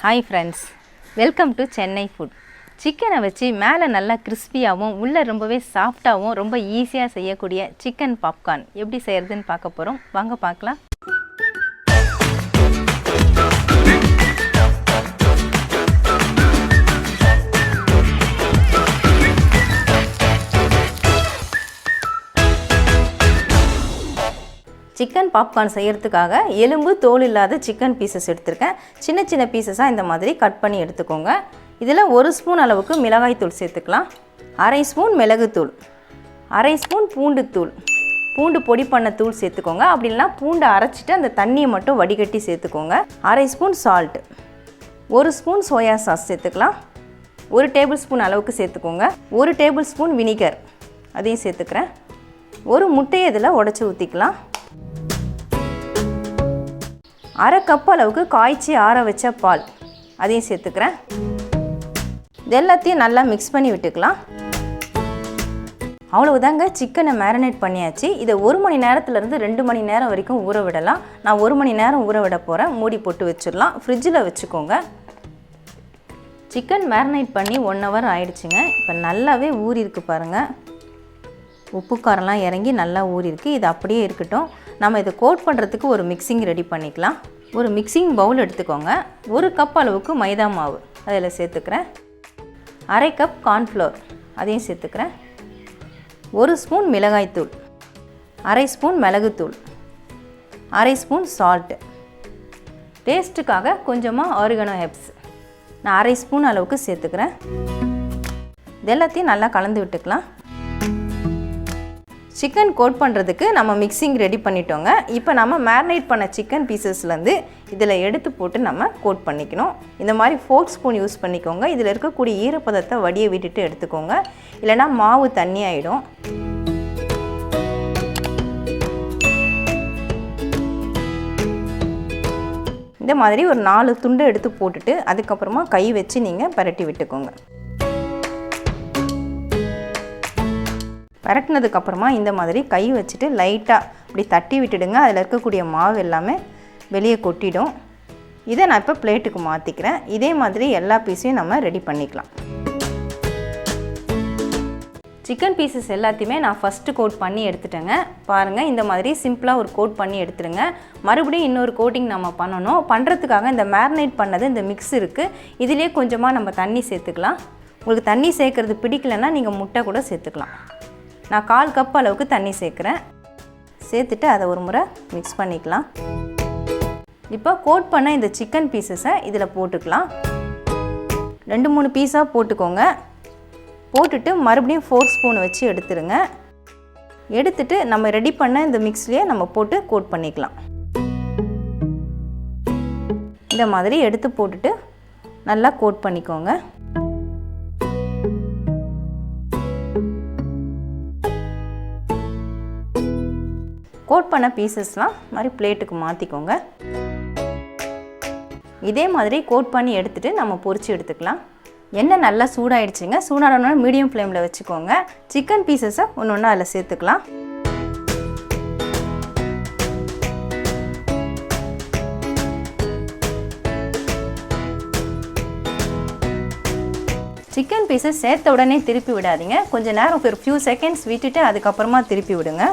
Hi friends, welcome to Chennai Food. சிக்கனை வச்சு மேலே நல்லா கிறிஸ்பியாகவும் உள்ளே ரொம்பவே சாஃப்டாகவும் ரொம்ப ஈஸியாக செய்யக்கூடிய சிக்கன் பாப்கார்ன் எப்படி செய்கிறதுன்னு பார்க்க போகிறோம். வாங்க பார்க்கலாம். சிக்கன் பாப்கார்ன் செய்கிறதுக்காக எலும்பு தோல் இல்லாத சிக்கன் பீசஸ் எடுத்திருக்கேன். சின்ன சின்ன பீசஸாக இந்த மாதிரி கட் பண்ணி எடுத்துக்கோங்க. இதில் 1 ஸ்பூன் அளவுக்கு மிளகாய் தூள் சேர்த்துக்கலாம். 1/2 ஸ்பூன் மிளகுத்தூள், 1/2 ஸ்பூன் பூண்டு தூள், பூண்டு பொடி பண்ண தூள் சேர்த்துக்கோங்க. அப்படி இல்லைனா பூண்டை அரைச்சிட்டு அந்த தண்ணியை மட்டும் வடிகட்டி சேர்த்துக்கோங்க. 1/2 spoon salt, 1 spoon soya sauce சேர்த்துக்கலாம். 1 டேபிள் ஸ்பூன் அளவுக்கு சேர்த்துக்கோங்க. 1 டேபிள் ஸ்பூன் வினிகர் அதையும் சேர்த்துக்கிறேன். 1 முட்டையை இதில் உடச்சி ஊற்றிக்கலாம். 1/2 கப் அளவுக்கு காய்ச்சி ஆற வச்ச பால் அதையும் சேர்த்துக்கிறேன். இது எல்லாத்தையும் நல்லா மிக்ஸ் பண்ணி விட்டுக்கலாம். அவ்வளவுதாங்க, சிக்கனை மேரினேட் பண்ணியாச்சு. இதை 1 மணி நேரத்துலேருந்து 2 மணி நேரம் வரைக்கும் ஊற விடலாம். நான் 1 மணி நேரம் ஊற விட போகிறேன். மூடி போட்டு வச்சிடலாம். ஃப்ரிட்ஜில் வச்சுக்கோங்க. சிக்கன் மேரினேட் பண்ணி 1 ஹவர் ஆயிடுச்சுங்க. இப்போ நல்லாவே ஊறிருக்கு பாருங்கள். உப்பு காரம்லாம் இறங்கி நல்லா ஊறிருக்கு. இது அப்படியே இருக்கட்டும். நம்ம இதை கோட் பண்ணுறதுக்கு ஒரு மிக்சிங் ரெடி பண்ணிக்கலாம். ஒரு மிக்சிங் பவுல் எடுத்துக்கோங்க. 1 கப் அளவுக்கு மைதா மாவு அதில் சேர்த்துக்கிறேன். 1/2 கப் கார்ன்ஃப்ளவர் அதையும் சேர்த்துக்கிறேன். 1 ஸ்பூன் மிளகாய்த்தூள், 1/2 ஸ்பூன் மிளகுத்தூள், 1/2 ஸ்பூன் சால்ட்டு, டேஸ்ட்டுக்காக கொஞ்சமாக ஆரிகனோ ஹெர்ப்ஸ் நான் 1/2 ஸ்பூன் அளவுக்கு சேர்த்துக்கிறேன். இது எல்லாத்தையும் நல்லா கலந்து விட்டுக்கலாம். சிக்கன் கோட் பண்ணுறதுக்கு நம்ம மிக்சிங் ரெடி பண்ணிட்டோங்க. இப்போ நம்ம மேரினேட் பண்ண சிக்கன் பீசஸ்லேருந்து இதில் எடுத்து போட்டு நம்ம கோட் பண்ணிக்கணும். இந்த மாதிரி ஃபோர்க் ஸ்பூன் யூஸ் பண்ணிக்கோங்க. இதில் இருக்கக்கூடிய ஈரப்பதத்தை வடியை விட்டுட்டு எடுத்துக்கோங்க, இல்லைனா மாவு தண்ணி ஆகிடும். இந்த மாதிரி ஒரு 4 துண்டு எடுத்து போட்டுட்டு அதுக்கப்புறமா கை வச்சு நீங்கள் பரட்டி விட்டுக்கோங்க. பரட்டினதுக்கப்புறமா இந்த மாதிரி கை வச்சுட்டு லைட்டாக இப்படி தட்டி விட்டுடுங்க. அதில் இருக்கக்கூடிய மாவு எல்லாமே வெளியே கொட்டிடும். இதை நான் இப்போ பிளேட்டுக்கு மாற்றிக்கிறேன். இதே மாதிரி எல்லா பீஸையும் நம்ம ரெடி பண்ணிக்கலாம். சிக்கன் பீசஸ் எல்லாத்தையுமே நான் ஃபஸ்ட்டு கோட் பண்ணி எடுத்துட்டேங்க. பாருங்கள், இந்த மாதிரி சிம்பிளாக ஒரு கோட் பண்ணி எடுத்துடுங்க. மறுபடியும் இன்னொரு கோட்டிங் நம்ம பண்ணணும். பண்ணுறதுக்காக இந்த மேரினேட் பண்ணது இந்த மிக்ஸ் இருக்குது. இதிலே கொஞ்சமாக நம்ம தண்ணி சேர்த்துக்கலாம். உங்களுக்கு தண்ணி சேர்க்குறது பிடிக்கலைன்னா நீங்கள் முட்டை கூட சேர்த்துக்கலாம். நான் 1/4 கப் அளவுக்கு தண்ணி சேர்க்குறேன். சேர்த்துட்டு அதை ஒரு முறை மிக்ஸ் பண்ணிக்கலாம். இப்போ கோட் பண்ண இந்த சிக்கன் பீசஸை இதில் போட்டுக்கலாம். 2-3 பீஸாக போட்டுக்கோங்க. போட்டுட்டு மறுபடியும் ஃபோர்க் ஸ்பூன் வச்சு எடுத்துருங்க. எடுத்துட்டு நம்ம ரெடி பண்ண இந்த மிக்ஸ்லேயே நம்ம போட்டு கோட் பண்ணிக்கலாம். இந்த மாதிரி எடுத்து போட்டுட்டு நல்லா கோட் பண்ணிக்கோங்க. கோட் பண்ண பீசஸ்லாம் மாதிரி பிளேட்டுக்கு மாற்றிக்கோங்க. இதே மாதிரி கோட் பண்ணி எடுத்துகிட்டு நம்ம பொரிச்சு எடுத்துக்கலாம். எண்ணெய் நல்லா சூடாயிடுச்சுங்க. சூடானோன்னா மீடியம் ஃப்ளேமில் வச்சுக்கோங்க. சிக்கன் பீசஸை ஒன்று ஒன்று அதில் சேர்த்துக்கலாம். சிக்கன் பீசஸ் சேர்த்த உடனே திருப்பி விடாதீங்க. கொஞ்சம் நேரம் ஒரு ஃபியூ செகண்ட்ஸ் விட்டுட்டு அதுக்கப்புறமா திருப்பி விடுங்க.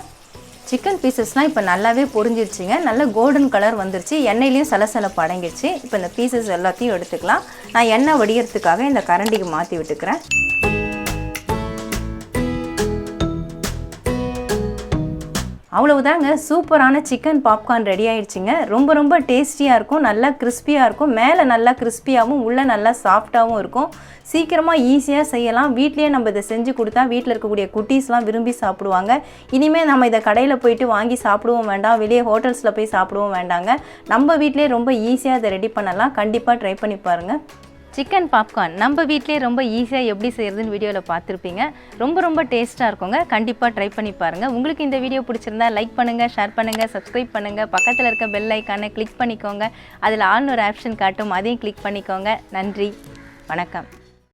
சிக்கன் பீசஸ்லாம் இப்போ நல்லாவே பொரிஞ்சிருச்சுங்க. நல்ல கோல்டன் கலர் வந்துருச்சு. எண்ணெயிலையும் சலசலப்பு அடங்கிடுச்சு. இப்போ இந்த பீசஸ் எல்லாத்தையும் எடுத்துக்கலாம். நான் எண்ணெய் வடிகிறதுக்காக இந்த கரண்டிக்கு மாற்றி விட்டுக்கிறேன். அவ்வளவுதாங்க, சூப்பரான சிக்கன் பாப்கார்ன் ரெடி ஆயிடுச்சுங்க. ரொம்ப ரொம்ப டேஸ்டியாக இருக்கும். நல்லா கிறிஸ்பியாக இருக்கும். மேலே நல்லா கிறிஸ்பியாகவும் உள்ளே நல்லா சாஃப்டாகவும் இருக்கும். சீக்கிரமாக ஈஸியாக செய்யலாம். வீட்லேயே நம்ம இதை செஞ்சு கொடுத்தா வீட்டில் இருக்கக்கூடிய குட்டீஸ்லாம் விரும்பி சாப்பிடுவாங்க. இனிமேல் நம்ம இதை கடையில் போயிட்டு வாங்கி சாப்பிடுவோம் வேண்டாம், வெளியே ஹோட்டல்ஸில் போய் சாப்பிடுவோம் வேண்டாங்க. நம்ம வீட்டிலே ரொம்ப ஈஸியாக இதை ரெடி பண்ணலாம். கண்டிப்பாக ட்ரை பண்ணி பாருங்கள். சிக்கன் பாப்கார்ன் நம்ம வீட்டிலே ரொம்ப ஈஸியாக எப்படி செய்கிறதுன்னு வீடியோவில் பார்த்துருப்பீங்க. ரொம்ப ரொம்ப டேஸ்ட்டாக இருக்குங்க. கண்டிப்பாக ட்ரை பண்ணி பாருங்கள். உங்களுக்கு இந்த வீடியோ பிடிச்சிருந்தா லைக் பண்ணுங்கள், ஷேர் பண்ணுங்கள், சப்ஸ்கிரைப் பண்ணுங்கள். பக்கத்தில் இருக்க பெல் ஐக்கானை கிளிக் பண்ணிக்கோங்க. அதில் ஆல்னு ஒரு ஆப்ஷன் காட்டும், அதையும் கிளிக் பண்ணிக்கோங்க. நன்றி, வணக்கம்.